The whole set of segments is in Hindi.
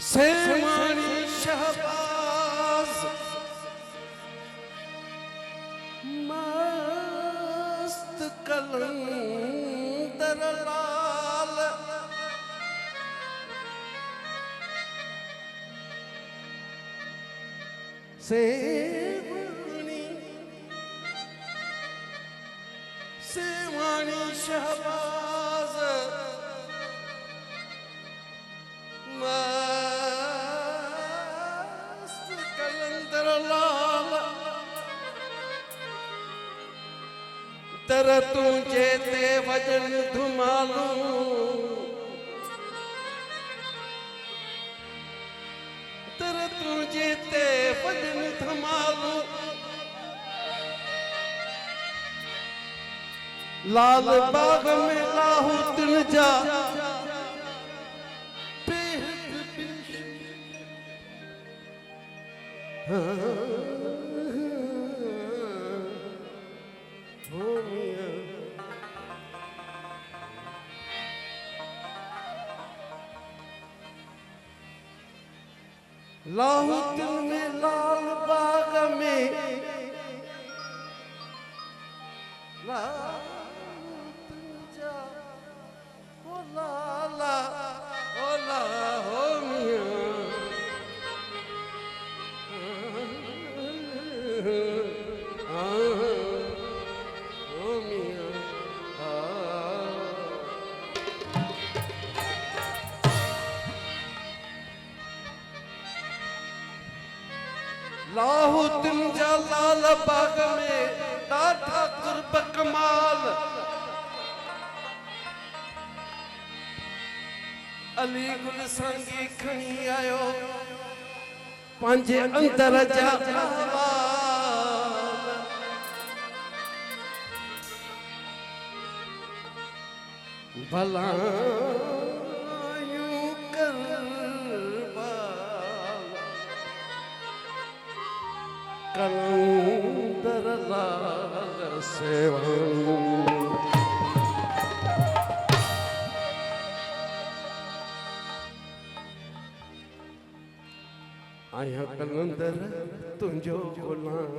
सेवानी शहबाज मस्त कलंदर लाल सेवानी शहबाज मस्त कलंदर लाल तर तुझे ते वजन धुमालू तर तुझे ते वजन धमालू लाल बाग में लाहू तिल जा लाहू तिल में लाल बाग में लाला हो मियां हो मियां लाहू तिल जा लाल बाग में ॾाढा कुर्ब कमाल अली गुल संगी खणी आयो पंहिंजे अंदर जा भलायूं कर कलंदर लाल सेवानी आया कलंदर तुझो गुलाम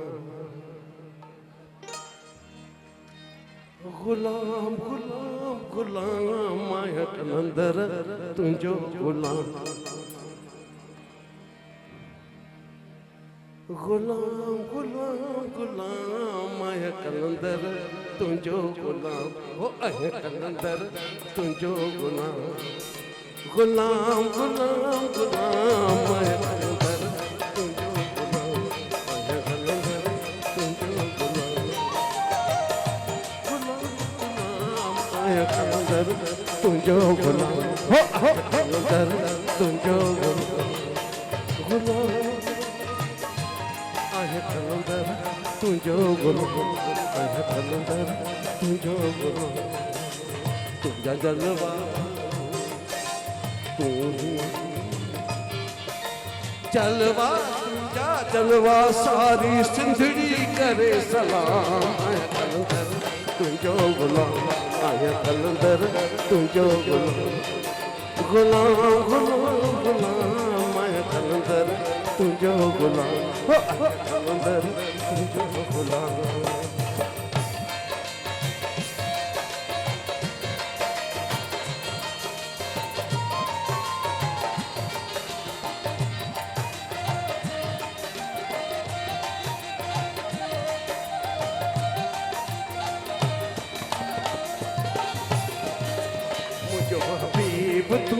गुलाम गुलाम गुलाम आया कलंदर तुझो गुलाम गुलाम गुलाम गुलाम आया कलंदर तुझो गुलाम हो आया कलंदर तुझो गुलाम गुलाम गुलाम गुलाम आया कलंदर तुझो गुलाम आया कलंदर तुझो गुलाम गुलाम गुलाम आया कलंदर तुझो गुलाम हो कलंदर तुझो गुलाम आया कलंदर तुझो गुलाम आया कलंदर तुझो गुलाम तुझा जलवा जलवा तुझा जलवा सारी सिंधड़ी करे सलाम आया कलंदर तुझो गुलाम आया कलंदर तुझो गुलाम गुलाम गुलाम गुलाम आया कलंदर तुझो गुलाम हो कलंदर तुझो गुलाम हबीब तू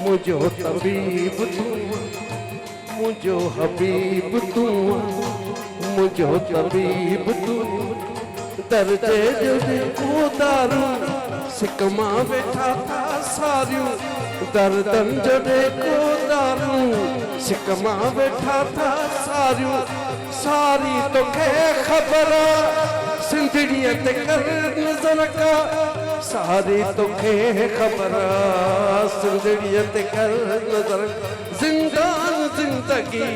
मुझो तबीब तू मुझो हबीब तू मुझो तबीब तू दर्जे जो दारू सिकमा वेठा था सारियूं दर्दन जो को दारू सिकमा वेठा था सारियूं सारी तोखे ख़बर सिंधड़ीअ ते कर नज़र का सारी तोखे ख़बर सिंधड़ीअ ते कर नज़र ज़िंदान ज़िंदगी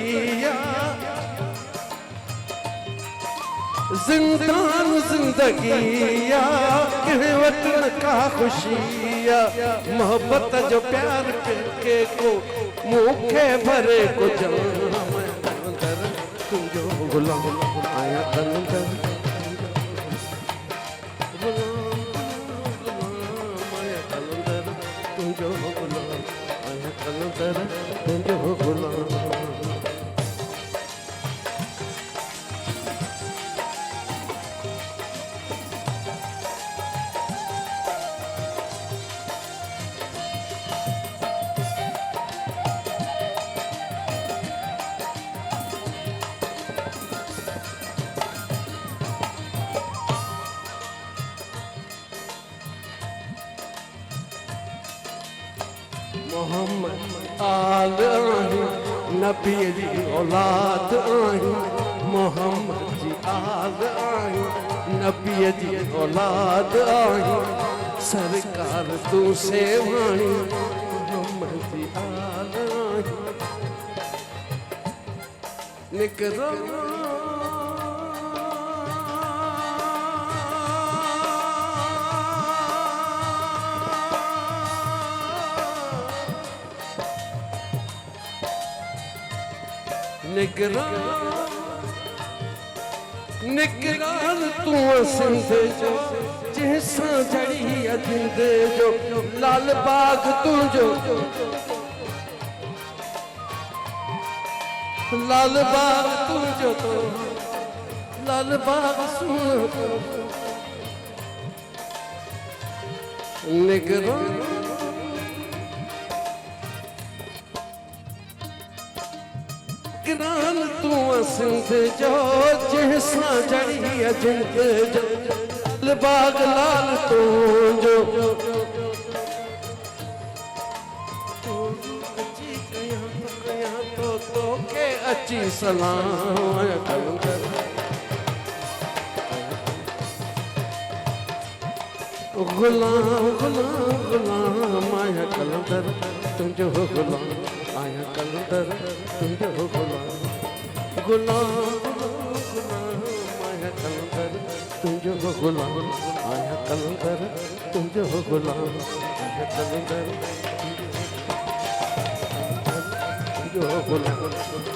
जिंदान जिंदगी के वतन का खुशिया मोहब्बत जो प्यार के को मुखे भरे को जाम कलंदर तुझो गुलाम आया कलंदर तुझो गुलाम आया कलंदर तुझो गुलाम मोहम्मद आल आही नबी जी औलाद आही मोहम्मद जी आल आही नबी जी औलाद आही सरकार तू सेवाणी मोहम्मद जी आल आही निकरो निकरान तू सिंध जो जैसा जड़ी अजिंद जो लाल बाग तुझो लाल बाग तुझो तो लाल बाग सुनो निकरान निकरान तू सिंध जो जैसा जड़ी अजिंद जो बाग लाल तू जो तो के अच्छी सलाम कलंदर गुलाम गुलाम गुलाम आया कलंदर तुझो गुलाम आया कलंदर तुझो गुलाम गुलाम गुलाम आया कलंदर तुझो गुलाम आया कलंदर तुझो गुलाम आया कलंदर तुझो गुलाम